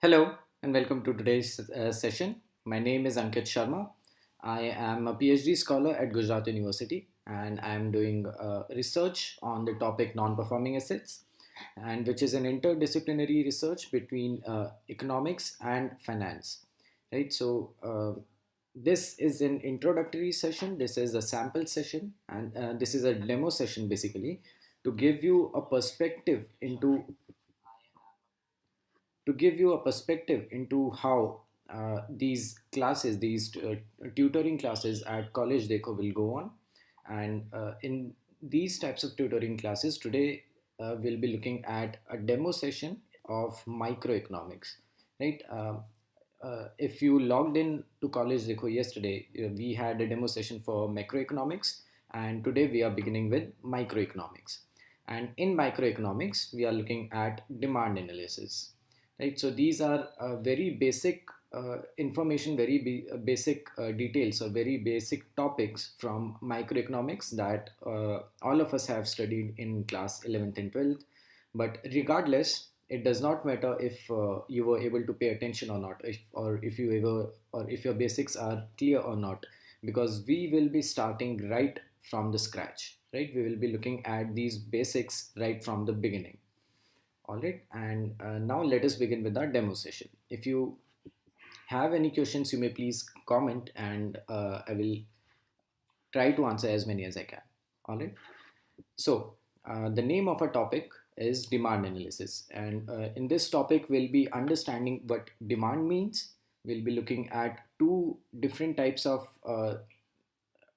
Hello and welcome to today's session. My name is Ankit Sharma. I am a PhD scholar at Gujarat University and I am doing research on the topic non-performing assets, and which is an interdisciplinary research between economics and finance. Right. This is an introductory session. This is a sample session, and this is a demo session basically to give you a perspective into to give you a perspective into how these tutoring classes at College Dekho will go on. And in these types of tutoring classes, today we'll be looking at a demo session of microeconomics, right? If you logged in to College Dekho yesterday, we had a demo session for macroeconomics, and today we are beginning with microeconomics. And in microeconomics, we are looking at demand analysis, right? So these are very basic information, basic details, or very basic topics from microeconomics that all of us have studied in class 11th and 12th. But regardless, it does not matter if you were able to pay attention or not, if you ever, or if your basics are clear or not, because we will be starting right from the scratch, right? We will be looking at these basics right from the beginning. All right, and now let us begin with our demo session. If you have any questions, you may please comment, and I will try to answer as many as I can. All right. So, the name of our topic is demand analysis, and in this topic, we'll be understanding what demand means. We'll be looking at two different types of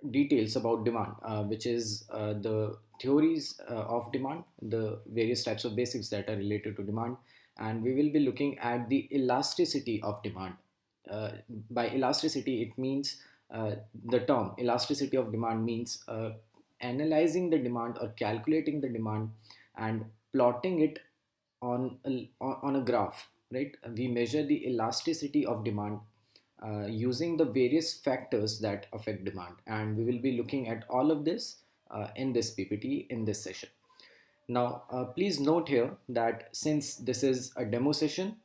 details about demand, which is the theories of demand, the various types of basics that are related to demand, and we will be looking at the elasticity of demand. Uh, by elasticity, it means the term elasticity of demand means analyzing the demand or calculating the demand and plotting it on a graph, right? We measure the elasticity of demand using the various factors that affect demand, and we will be looking at all of this in this PPT in this session. Now, please note here that since this is a demo session,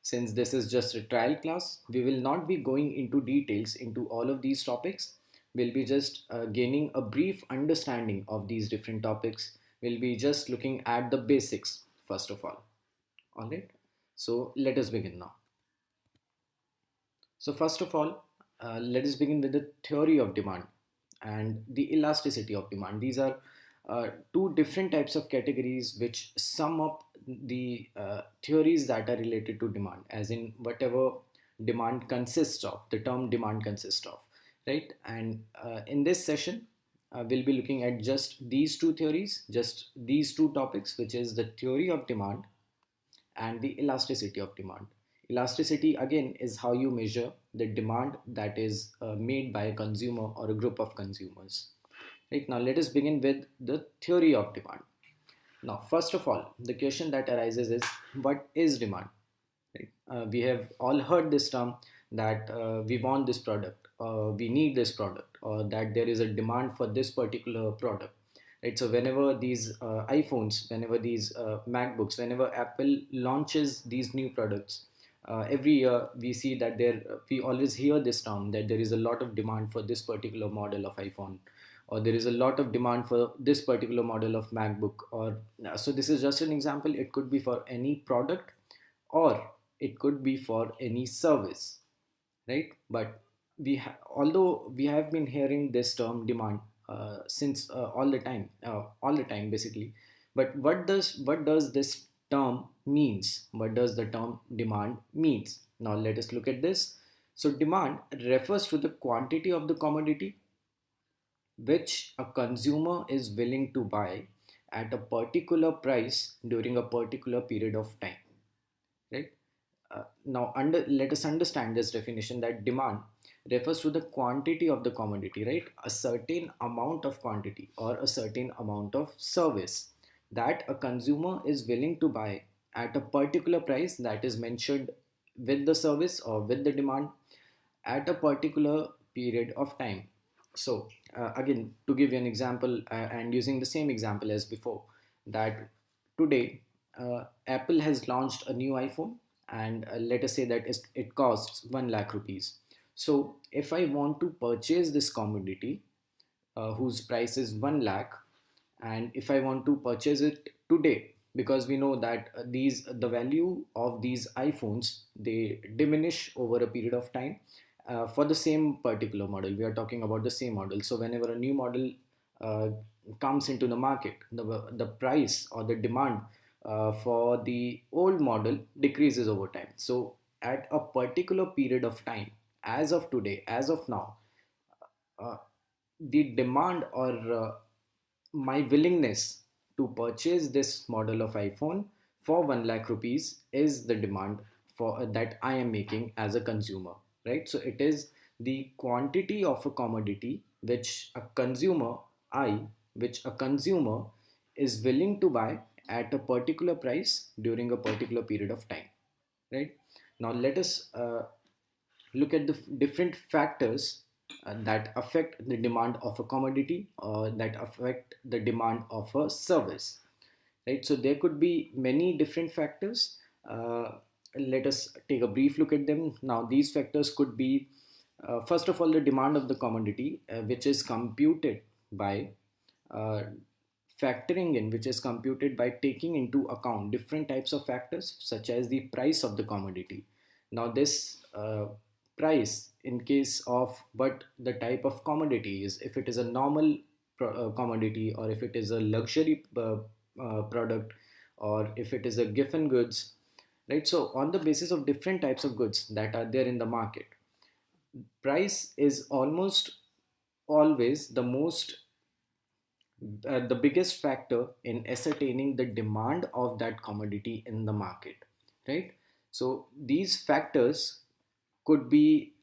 since this is just a trial class, we will not be going into details into all of these topics. We'll be just gaining a brief understanding of these different topics. We'll be just looking at the basics first of all. All right. So let us begin now. So first of all, let us begin with the theory of demand and the elasticity of demand. These are two different types of categories which sum up the theories that are related to demand, as in whatever demand consists of, the term demand consists of, right? And in this session, we'll be looking at just these two theories, just these two topics, which is the theory of demand and the elasticity of demand. Elasticity again is how you measure the demand that is made by a consumer or a group of consumers. Right, now let us begin with the theory of demand. Now, first of all, the question that arises is, what is demand? Right? We have all heard this term that we want this product, we need this product, or that there is a demand for this particular product. Right? So whenever these iPhones, whenever these MacBooks, whenever Apple launches these new products, every year we see that we always hear this term that there is a lot of demand for this particular model of iPhone, or there is a lot of demand for this particular model of MacBook. Or so this is just an example. It could be for any product, or it could be for any service, right? But although we have been hearing this term demand since all the time basically. But what does this term means? What does the term demand means? Now let us look at this. So demand refers to the quantity of the commodity which a consumer is willing to buy at a particular price during a particular period of time, right? Let us understand this definition, that demand refers to the quantity of the commodity, right? A certain amount of quantity or a certain amount of service that a consumer is willing to buy at a particular price that is mentioned with the service or with the demand at a particular period of time. So, again, to give you an example, and using the same example as before, that today Apple has launched a new iPhone, and let us say that it costs 1 lakh rupees. So if I want to purchase this commodity, whose price is 1 lakh, and if I want to purchase it today, because we know that the value of these iPhones, they diminish over a period of time. For the same particular model, we are talking about the same model. So whenever a new model uh, comes into the market, the price or the demand for the old model decreases over time. So at a particular period of time, as of today, as of now, uh, the demand or my willingness to purchase this model of iPhone for 1 lakh rupees is the demand for that I am making as a consumer, right? So it is the quantity of a commodity I, which a consumer is willing to buy at a particular price during a particular period of time, right? Now let us look at the different factors that affect the demand of a commodity or that affect the demand of a service, right? So there could be many different factors. Let us take a brief look at them. Now these factors could be, first of all, the demand of the commodity, which is computed by uh, factoring in, which is computed by taking into account different types of factors such as the price of the commodity. Now this price, in case of what the type of commodity is, if it is a normal commodity, or if it is a luxury product, or if it is a giffen goods, right? So on the basis of different types of goods that are there in the market, price is almost always the biggest factor in ascertaining the demand of that commodity in the market, right? So these factors could be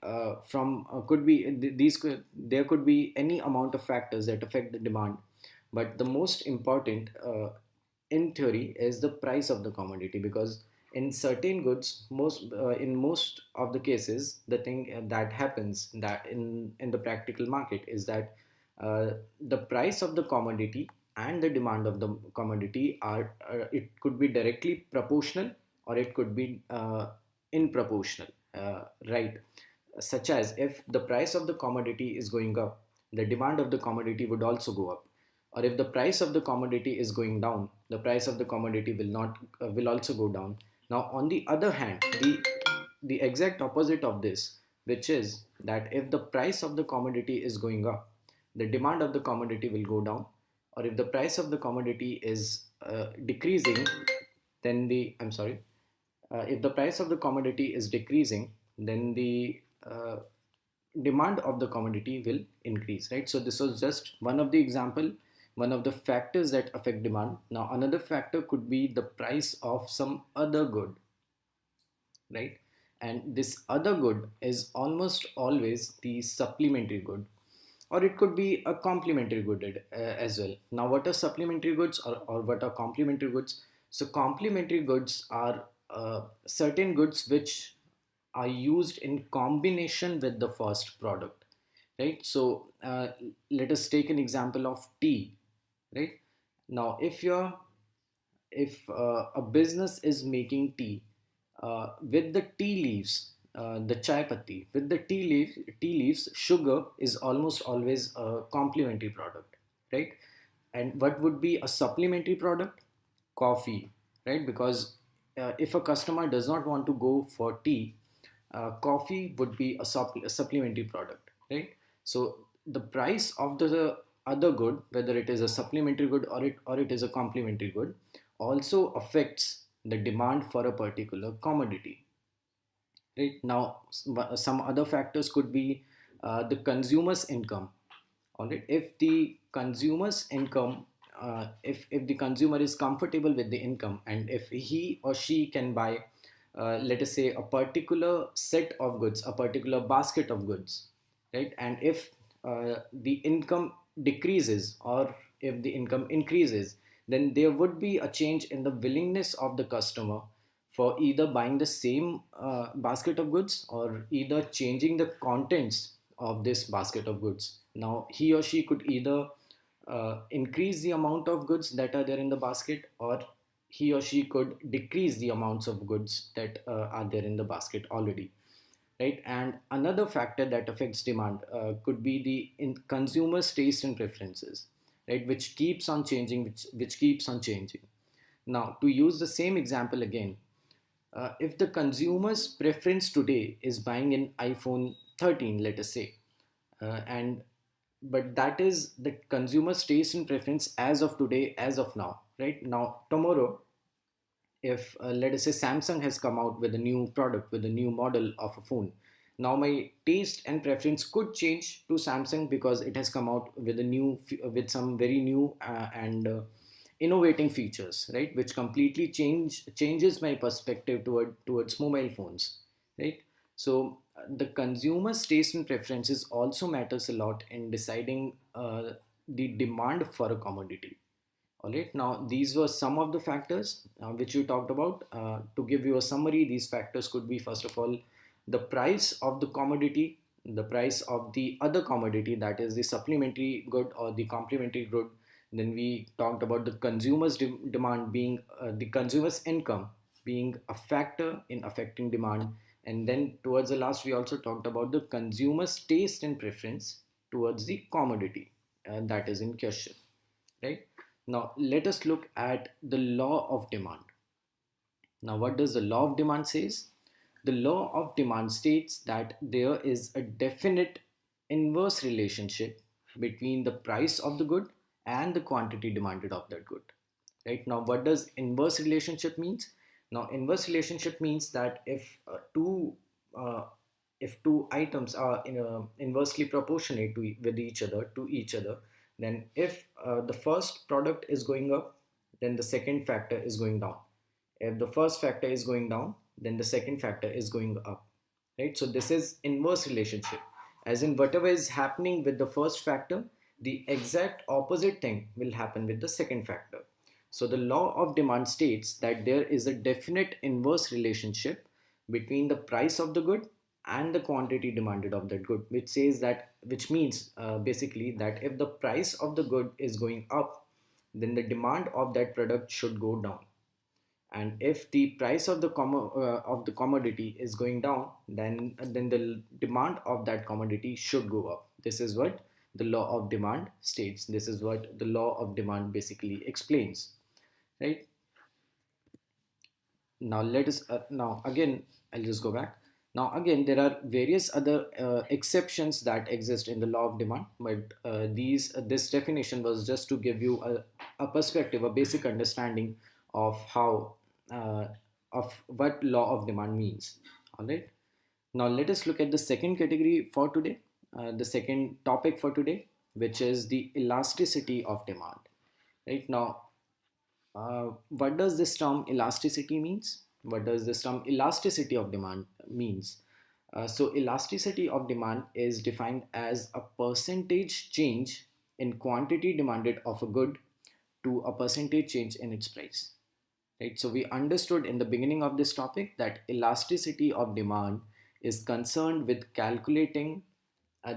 from could be these could there could be any amount of factors that affect the demand, but the most important in theory is the price of the commodity, because in certain goods, in most of the cases, the thing that happens that in the practical market is that the price of the commodity and the demand of the commodity are, it could be directly proportional, or it could be in proportional, right? Such as, if the price of the commodity is going up, the demand of the commodity would also go up, or if the price of the commodity is going down, the price of the commodity will not will also go down. Now on the other hand, the exact opposite of this, which is that if the price of the commodity is going up, the demand of the commodity will go down, or if the price of the commodity is decreasing, then the I'm sorry if the price of the commodity is decreasing, then the demand of the commodity will increase, right? So this was just one of the example, one of the factors that affect demand. Now another factor could be the price of some other good, right? And this other good is almost always the supplementary good, or it could be a complementary good as well. Now what are supplementary goods, or what are complementary goods? So complementary goods are certain goods which are used in combination with the first product, right? So let us take an example of tea, right? Now if a business is making tea with the tea leaves, the chai patti, with the tea leaves, sugar is almost always a complementary product, right? And what would be a supplementary product? Coffee, right? Because if a customer does not want to go for tea, coffee would be a supplementary product, right? So the price of the other good, whether it is a supplementary good or it is a complementary good, also affects the demand for a particular commodity, right? Now some other factors could be the consumer's income. All right, if the consumer's income, if the consumer is comfortable with the income, and if he or she can buy, let us say, a particular set of goods, a particular basket of goods, right? And if the income decreases, or if the income increases, then there would be a change in the willingness of the customer for either buying the same basket of goods, or either changing the contents of this basket of goods. Now he or she could either increase the amount of goods that are there in the basket, or he or she could decrease the amounts of goods that are there in the basket already, right? And another factor that affects demand could be the consumers taste and preferences, right, which keeps on changing, which keeps on changing. Now, to use the same example again, if the consumer's preference today is buying an iPhone 13, let us say, and but that is the consumer's taste and preference as of today, as of now, right? Now, tomorrow, if let us say Samsung has come out with a new product, with a new model of a phone, now my taste and preference could change to Samsung because it has come out with a with some very new and innovating features, right, which completely changes my perspective towards mobile phones, right? So the consumer's taste and preferences also matters a lot in deciding the demand for a commodity. All right, now these were some of the factors which you talked about. To give you a summary, these factors could be, first of all, the price of the commodity, the price of the other commodity, that is the supplementary good or the complementary good. Then we talked about the consumer's demand being the consumer's income being a factor in affecting demand. And then towards the last, we also talked about the consumer's taste and preference towards the commodity that is in question, right? Now, let us look at the law of demand. Now, what does the law of demand says? The law of demand states that there is a definite inverse relationship between the price of the good and the quantity demanded of that good. Right now, what does inverse relationship means? Now, inverse relationship means that uh, if two items are inversely proportionate with each other, then if the first product is going up, then the second factor is going down. If the first factor is going down, then the second factor is going up, right? So this is inverse relationship, as in whatever is happening with the first factor, the exact opposite thing will happen with the second factor. So the law of demand states that there is a definite inverse relationship between the price of the good and the quantity demanded of that good, which means basically that if the price of the good is going up, then the demand of that product should go down. And if the price of of the commodity is going down, then the demand of that commodity should go up. This is what the law of demand states. This is what the law of demand basically explains, right? Now let us now again, I'll just go back. Now again, there are various other exceptions that exist in the law of demand, but this definition was just to give you a perspective, a basic understanding of how uh, of what law of demand means. All right. Now let us look at the second category for today, the second topic for today, which is the elasticity of demand. Right now, what does this term elasticity means? What does this term elasticity of demand means? So elasticity of demand is defined as a percentage change in quantity demanded of a good to a percentage change in its price. Right? So we understood in the beginning of this topic that elasticity of demand is concerned with calculating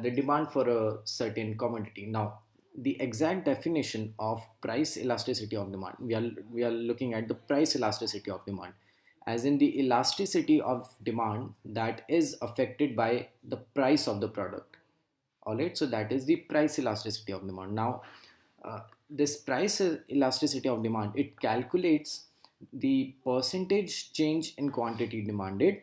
the demand for a certain commodity. Now, the exact definition of price elasticity of demand, we are looking at the price elasticity of demand, as in the elasticity of demand that is affected by the price of the product. All right, so that is the price elasticity of demand. Now, this price elasticity of demand, it calculates the percentage change in quantity demanded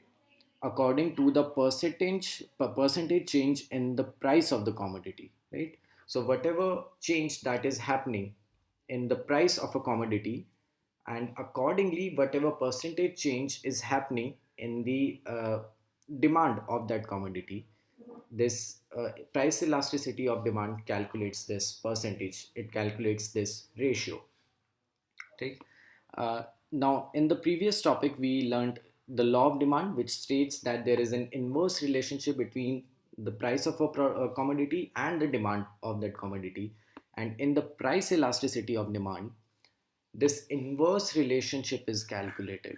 according to the percentage change in the price of the commodity, right? So whatever change that is happening in the price of a commodity, and accordingly whatever percentage change is happening in the demand of that commodity, this price elasticity of demand calculates this percentage, it calculates this ratio, right? Now, in the previous topic, we learned the law of demand, which states that there is an inverse relationship between the price of a commodity and the demand of that commodity. And in the price elasticity of demand, this inverse relationship is calculated,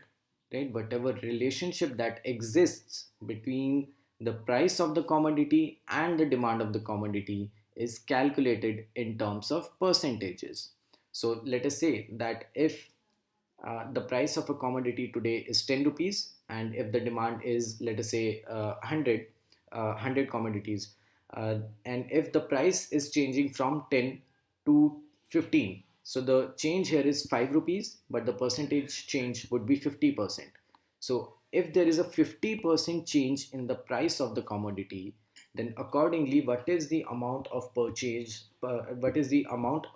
right? Whatever relationship that exists between the price of the commodity and the demand of the commodity is calculated in terms of percentages. So let us say that if the price of a commodity today is 10 rupees, and if the demand is, let us say, 100 commodities, and if the price is changing from 10 to 15, so the change here is 5 rupees, but the percentage change would be 50%. So if there is a 50% change in the price of the commodity, then accordingly, what is the amount of purchase, what is the amount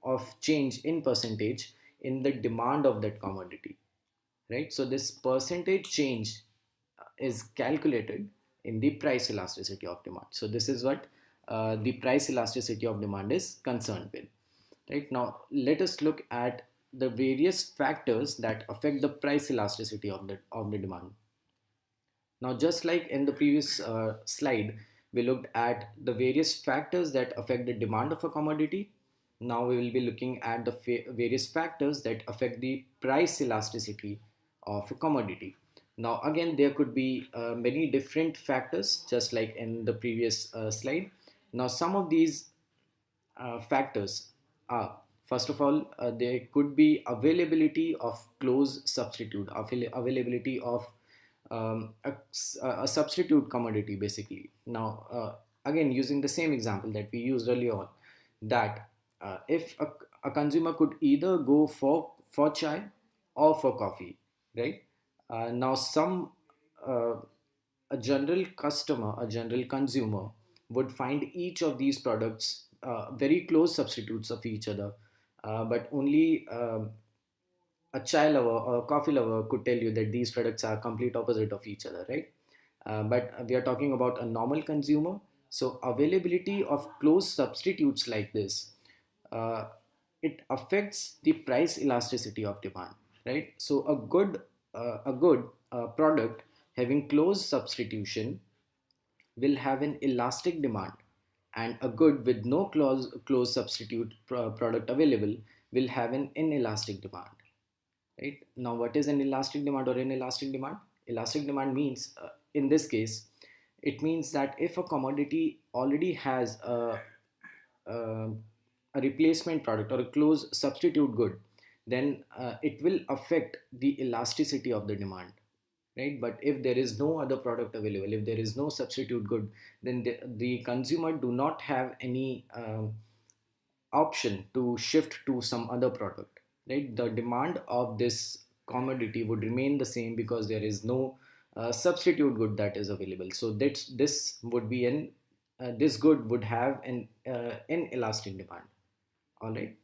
of change in percentage in the demand of that commodity, right? So this percentage change is calculated in the price elasticity of demand. So this is what the price elasticity of demand is concerned with. Right, now let us look at the various factors that affect the price elasticity of the demand. Now, just like in the previous slide, we looked at the various factors that affect the demand of a commodity. Now we will be looking at the various factors that affect the price elasticity of a commodity. Now, again, there could be many different factors, just like in the previous slide. Now, some of these factors are, first of all, there could be availability of close substitute, availability of a substitute commodity basically. Now, again, using the same example that we used earlier on, that if a consumer could either go for chai or for coffee, right? Now, uh, a general customer, a general consumer would find each of these products very close substitutes of each other, but only a chai lover or a coffee lover could tell you that these products are complete opposite of each other, right? But we are talking about a normal consumer. So availability of close substitutes like this, uh, it affects the price elasticity of demand, right? So a good product having close substitution will have an elastic demand, and a good with no close substitute product available will have an inelastic demand. Right, now, what is an elastic demand or inelastic demand? Elastic demand means, in this case, it means that if a commodity already has a, a replacement product or a close substitute good, then it will affect the elasticity of the demand, right? But if there is no other product available, if there is no substitute good, then the consumer do not have any option to shift to some other product, right? The demand of this commodity would remain the same because there is no substitute good that is available. So this would be an this good would have an inelastic demand. All right.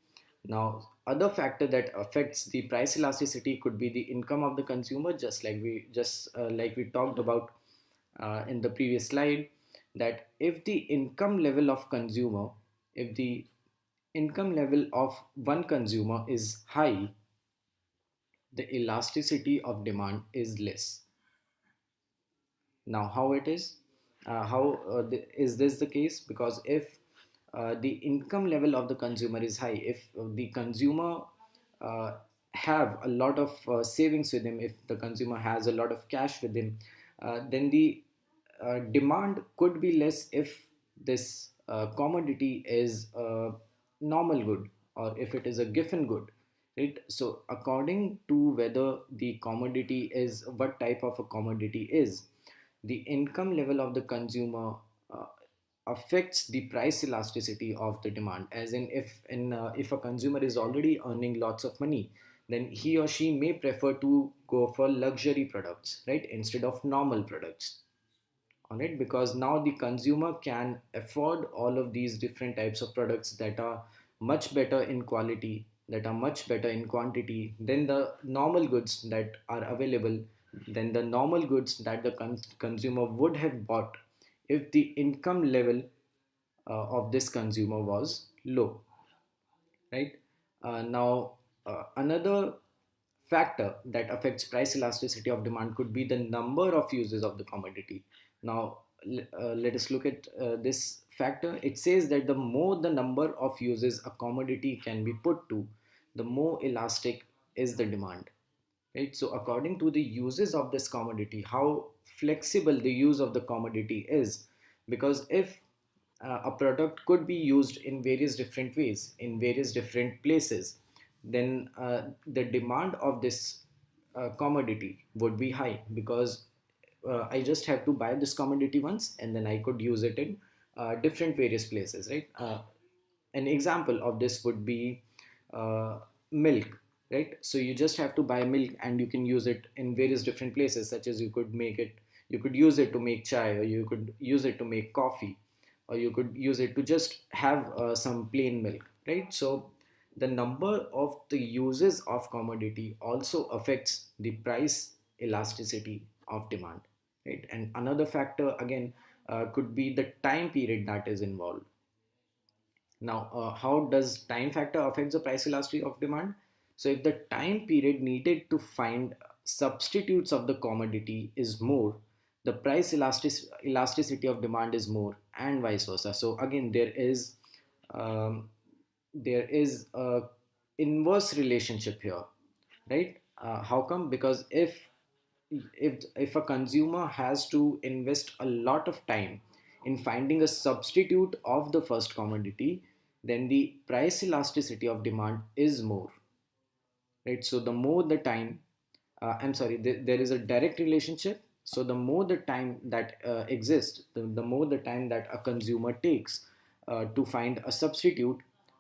Now, other factor that affects the price elasticity could be the income of the consumer, just like we talked about in the previous slide, that if the income level of consumer, if the income level of one consumer is high, the elasticity of demand is less. Now, how it is? Is this the case? Because if the income level of the consumer is high, if the consumer uh, have a lot of savings with him, if the consumer has a lot of cash with him, then the demand could be less if this commodity is a normal good or if it is a giffen good, right? So according to whether the commodity is what type of a commodity is, the income level of the consumer uh, affects the price elasticity of the demand. As in, if a consumer is already earning lots of money, then he or she may prefer to go for luxury products, right, instead of normal products. All right, because now the consumer can afford all of these different types of products that are much better in quality, that are much better in quantity than the normal goods that are available, than the normal goods that the consumer would have bought if the income level of this consumer was low, right? Now, another factor that affects price elasticity of demand could be the number of uses of the commodity. Now, let us look at this factor. It says that the more the number of uses a commodity can be put to, the more elastic is the demand, right? So according to the uses of this commodity, how flexible the use of the commodity is, because if a product could be used in various different ways in various different places, then the demand of this commodity would be high, because I just have to buy this commodity once and then I could use it in different various places, right? An example of this would be uh, milk, right? So you just have to buy milk and you can use it in various different places, such as you could use it to make chai, or you could use it to make coffee, or you could use it to just have some plain milk, right? So the number of the uses of commodity also affects the price elasticity of demand, right? And another factor again could be the time period that is involved. Now, how does time factor affect the price elasticity of demand? So, if the time period needed to find substitutes of the commodity is more, the elasticity of demand is more, and vice versa. So, again, um, there is a inverse relationship here, right? How come? Because if a consumer has to invest a lot of time in finding a substitute of the first commodity, then the price elasticity of demand is more, right? So the more the time, I'm sorry, there is a direct relationship. So the more the time that exists, the more the time that a consumer takes to find a substitute,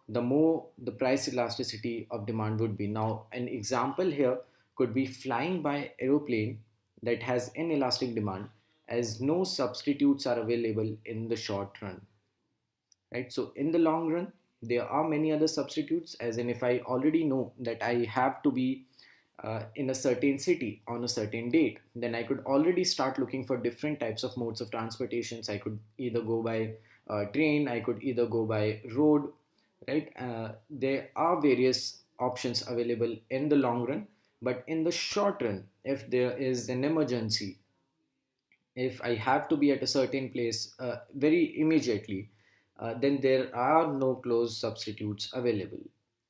the more the price elasticity of demand would be. Now, an example here could be flying by aeroplane that has inelastic demand, as no substitutes are available in the short run, right? So in the long run, there are many other substitutes, as in if I already know that I have to be in a certain city on a certain date, then I could already start looking for different types of modes of transportations. I could either go by train, I could either go by road, right? There are various options available in the long run, but in the short run, if there is an emergency, if I have to be at a certain place very immediately, then there are no close substitutes available,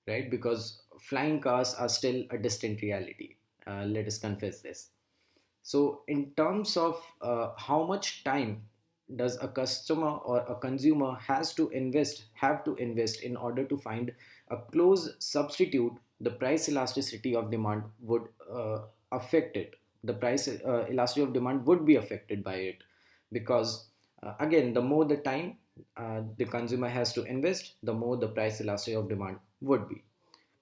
right? Because flying cars are still a distant reality. Let us confess this. So, in terms of how much time does a customer or a consumer have to invest in order to find a close substitute, the price elasticity of demand would affect it. The price elasticity of demand would be affected by it, because again, the more the time the consumer has to invest, the more the price elasticity of demand would be,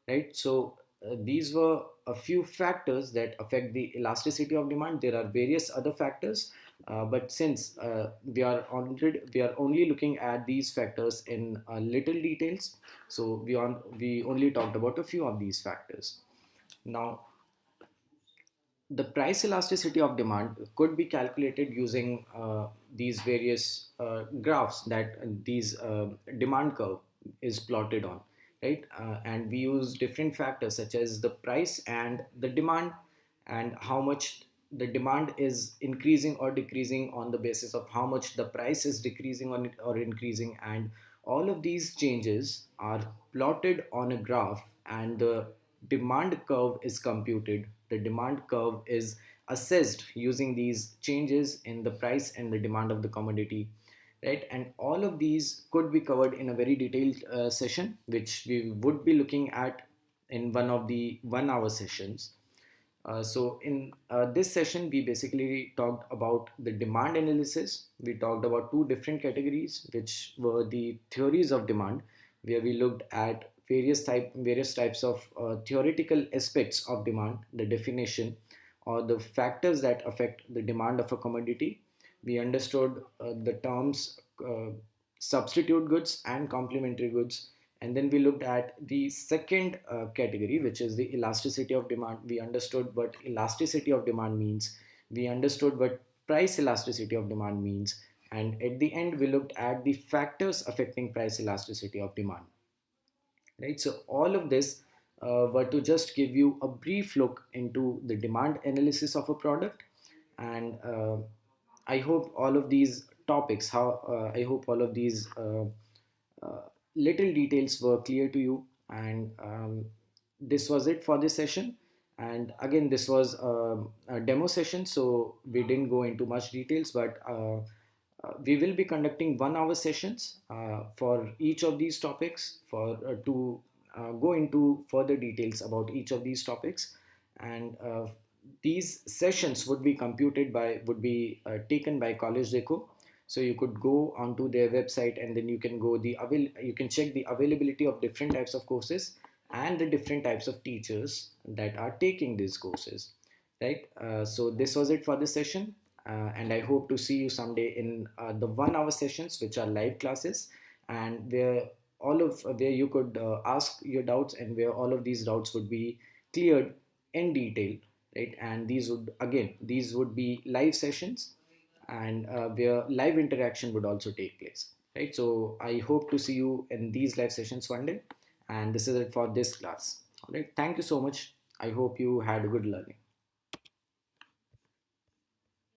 right? So these were a few factors that affect the elasticity of demand. There are various other factors, but since we are only looking at these factors in little details, so we only talked about a few of these factors. Now, the price elasticity of demand could be calculated using these various graphs that these demand curve is plotted on, right? And we use different factors such as the price and the demand, and how much the demand is increasing or decreasing on the basis of how much the price is decreasing or increasing. And all of these changes are plotted on a graph, and the demand curve is computed. The demand curve is assessed using these changes in the price and the demand of the commodity, right? And all of these could be covered in a very detailed session, which we would be looking at in one of the 1 hour sessions. So in this session, we basically talked about the demand analysis. We talked about two different categories, which were the theories of demand, where we looked at various types of theoretical aspects of demand, the definition or the factors that affect the demand of a commodity. We understood the terms substitute goods and complementary goods, and then we looked at the second category, which is the elasticity of demand. We understood what elasticity of demand means. We understood what price elasticity of demand means. And at the end, we looked at the factors affecting price elasticity of demand. Right? So all of this were to just give you a brief look into the demand analysis of a product. And I hope all of these topics, I hope all of these uh, little details were clear to you. And this was it for this session. And again, this was a demo session, so we didn't go into much details, but we will be conducting 1 hour sessions for each of these topics for to go into further details about each of these topics. And these sessions would be computed by would be taken by College Deco. So you could go onto their website, and then you can you can check the availability of different types of courses and the different types of teachers that are taking these courses, right? So this was it for this session, and I hope to see you someday in the 1 hour sessions, which are live classes, and where you could ask your doubts, and where all of these doubts would be cleared in detail, right? And these would be live sessions, and where live interaction would also take place, right? So I hope to see you in these live sessions one day, and this is it for this class. All right, thank you so much. I hope you had a good learning.